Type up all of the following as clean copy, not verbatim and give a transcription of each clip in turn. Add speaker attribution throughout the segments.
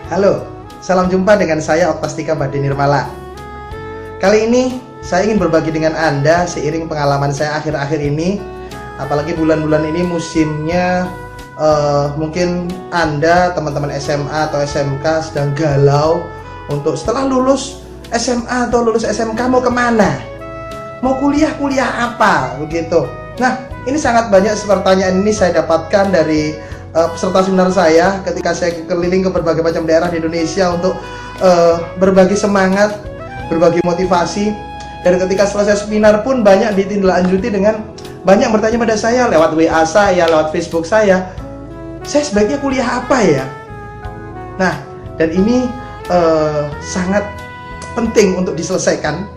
Speaker 1: Halo, salam jumpa dengan saya Oktastika Bade Nirmala. Kali ini saya ingin berbagi dengan Anda seiring pengalaman saya akhir-akhir ini. Apalagi bulan-bulan ini musimnya mungkin Anda, teman-teman SMA atau SMK sedang galau untuk setelah lulus SMA atau lulus SMK mau kemana? Mau kuliah apa? Begitu. Nah, ini sangat banyak pertanyaan ini saya dapatkan dari peserta seminar saya ketika saya keliling ke berbagai macam daerah di Indonesia untuk berbagi semangat, berbagi motivasi. Dan ketika selesai seminar pun banyak ditindaklanjuti dengan banyak bertanya pada saya lewat WA saya, lewat Facebook saya sebaiknya kuliah apa ya? Nah, dan ini sangat penting untuk diselesaikan.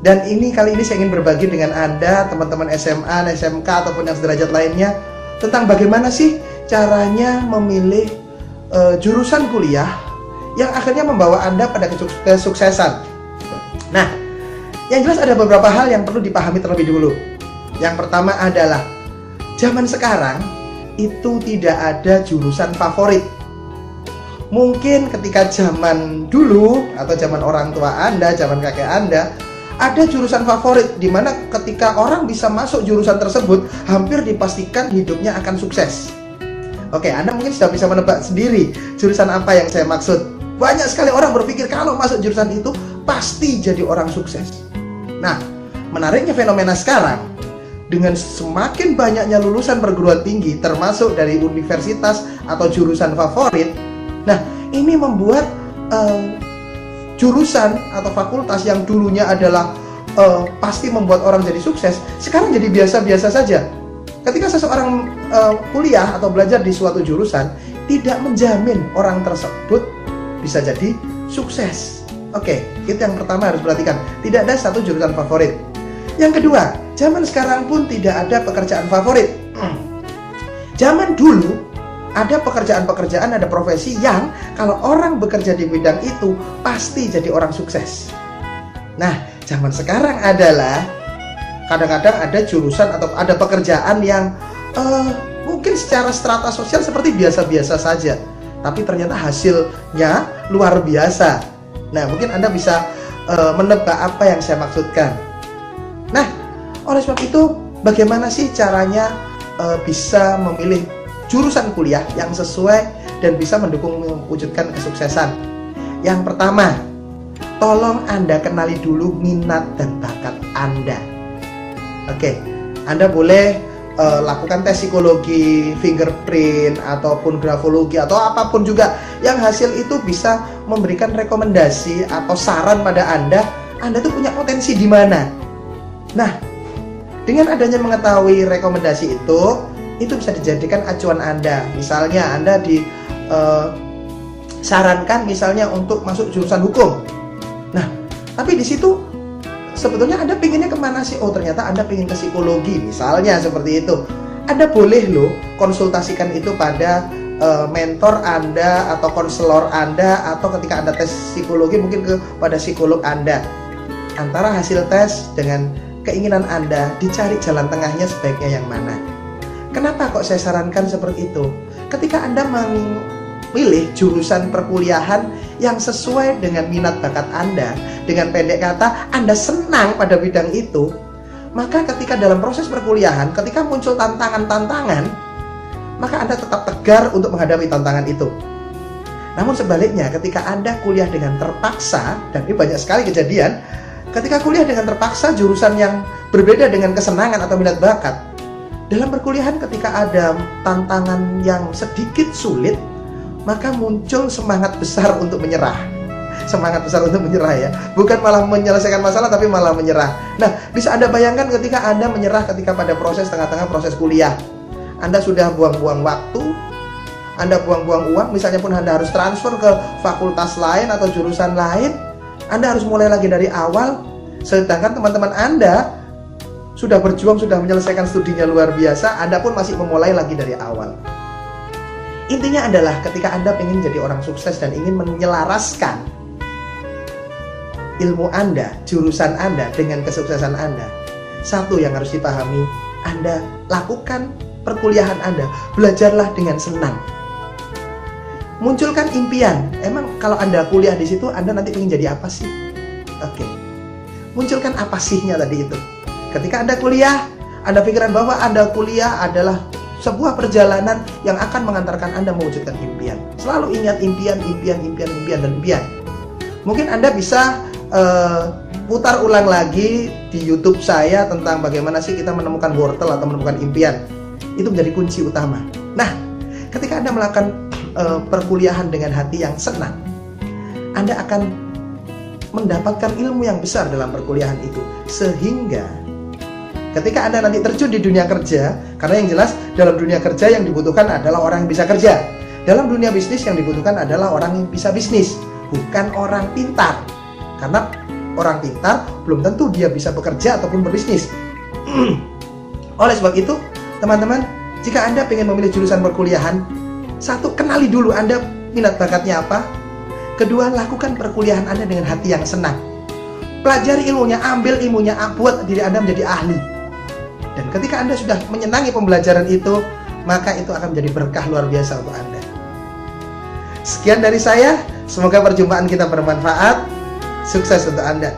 Speaker 1: Dan ini kali ini saya ingin berbagi dengan Anda, teman-teman SMA, SMK ataupun yang sederajat lainnya, tentang bagaimana sih caranya memilih jurusan kuliah yang akhirnya membawa Anda pada kesuksesan. Nah, yang jelas ada beberapa hal yang perlu dipahami terlebih dulu. Yang pertama adalah zaman sekarang itu tidak ada jurusan favorit. Mungkin ketika zaman dulu atau zaman orang tua Anda, zaman kakek Anda, ada jurusan favorit di mana ketika orang bisa masuk jurusan tersebut hampir dipastikan hidupnya akan sukses. Oke, Anda mungkin sudah bisa menebak sendiri jurusan apa yang saya maksud. Banyak sekali orang berpikir kalau masuk jurusan itu pasti jadi orang sukses. Nah, menariknya fenomena sekarang, dengan semakin banyaknya lulusan perguruan tinggi termasuk dari universitas atau jurusan favorit, nah ini membuat jurusan atau fakultas yang dulunya adalah pasti membuat orang jadi sukses, sekarang jadi biasa-biasa saja. Ketika seseorang kuliah atau belajar di suatu jurusan, tidak menjamin orang tersebut bisa jadi sukses. Oke, itu yang pertama harus perhatikan. Tidak ada satu jurusan favorit. Yang kedua, zaman sekarang pun tidak ada pekerjaan favorit. Zaman dulu ada pekerjaan-pekerjaan, ada profesi yang kalau orang bekerja di bidang itu pasti jadi orang sukses. Nah, zaman sekarang adalah kadang-kadang ada jurusan atau ada pekerjaan yang mungkin secara strata sosial seperti biasa-biasa saja, tapi ternyata hasilnya luar biasa. Nah, mungkin Anda bisa menebak apa yang saya maksudkan. Nah, oleh sebab itu, bagaimana sih caranya bisa memilih jurusan kuliah yang sesuai dan bisa mendukung mewujudkan kesuksesan? Yang pertama, tolong Anda kenali dulu minat dan bakat Anda. Oke, Anda boleh lakukan tes psikologi, fingerprint, ataupun grafologi, atau apapun juga yang hasil itu bisa memberikan rekomendasi atau saran pada Anda tuh punya potensi di mana. Nah, dengan adanya mengetahui rekomendasi itu bisa dijadikan acuan Anda. Misalnya Anda disarankan misalnya untuk masuk jurusan hukum. Nah, tapi di situ sebetulnya Anda pinginnya kemana sih? Oh, ternyata Anda pingin ke psikologi, misalnya seperti itu. Anda boleh loh konsultasikan itu pada mentor Anda atau konselor Anda, atau ketika Anda tes psikologi mungkin kepada psikolog Anda. Antara hasil tes dengan keinginan Anda, dicari jalan tengahnya sebaiknya yang mana. Kenapa kok saya sarankan seperti itu? Ketika Anda memilih jurusan perkuliahan yang sesuai dengan minat bakat Anda, dengan pendek kata Anda senang pada bidang itu, maka ketika dalam proses perkuliahan, ketika muncul tantangan-tantangan, maka Anda tetap tegar untuk menghadapi tantangan itu. Namun sebaliknya, ketika Anda kuliah dengan terpaksa, dan ini banyak sekali kejadian, ketika kuliah dengan terpaksa jurusan yang berbeda dengan kesenangan atau minat bakat, dalam perkuliahan ketika ada tantangan yang sedikit sulit, maka muncul semangat besar untuk menyerah. Semangat besar untuk menyerah ya, bukan malah menyelesaikan masalah, tapi malah menyerah. Nah, bisa Anda bayangkan ketika Anda menyerah ketika pada proses tengah-tengah proses kuliah, Anda sudah buang-buang waktu, Anda buang-buang uang, misalnya pun Anda harus transfer ke fakultas lain atau jurusan lain, Anda harus mulai lagi dari awal, sedangkan teman-teman Anda sudah berjuang, sudah menyelesaikan studinya luar biasa, Anda pun masih memulai lagi dari awal. Intinya adalah ketika Anda ingin jadi orang sukses dan ingin menyelaraskan ilmu Anda, jurusan Anda dengan kesuksesan Anda, satu yang harus dipahami, Anda lakukan perkuliahan Anda, belajarlah dengan senang. munculkan impian. Emang kalau Anda kuliah di situ, Anda nanti ingin jadi apa sih? Oke. Munculkan apa sihnya tadi itu. Ketika Anda kuliah, Anda pikiran bahwa Anda kuliah adalah sebuah perjalanan yang akan mengantarkan Anda mewujudkan impian. Selalu ingat impian, impian, impian, impian, dan impian. Mungkin Anda bisa putar ulang lagi di YouTube saya tentang bagaimana sih kita menemukan wortel atau menemukan impian. Itu menjadi kunci utama. Nah, ketika Anda melakukan perkuliahan dengan hati yang senang, Anda akan mendapatkan ilmu yang besar dalam perkuliahan itu, sehingga ketika Anda nanti terjun di dunia kerja, karena yang jelas dalam dunia kerja yang dibutuhkan adalah orang yang bisa kerja. Dalam dunia bisnis yang dibutuhkan adalah orang yang bisa bisnis, bukan orang pintar. Karena orang pintar belum tentu dia bisa bekerja ataupun berbisnis. Oleh sebab itu, teman-teman, jika Anda ingin memilih jurusan perkuliahan, satu, kenali dulu Anda minat bakatnya apa. Kedua, lakukan perkuliahan Anda dengan hati yang senang. Pelajari ilmunya, ambil ilmunya, buat diri Anda menjadi ahli. Dan ketika Anda sudah menyenangi pembelajaran itu, maka itu akan menjadi berkah luar biasa untuk Anda. Sekian dari saya, semoga perjumpaan kita bermanfaat. Sukses untuk Anda.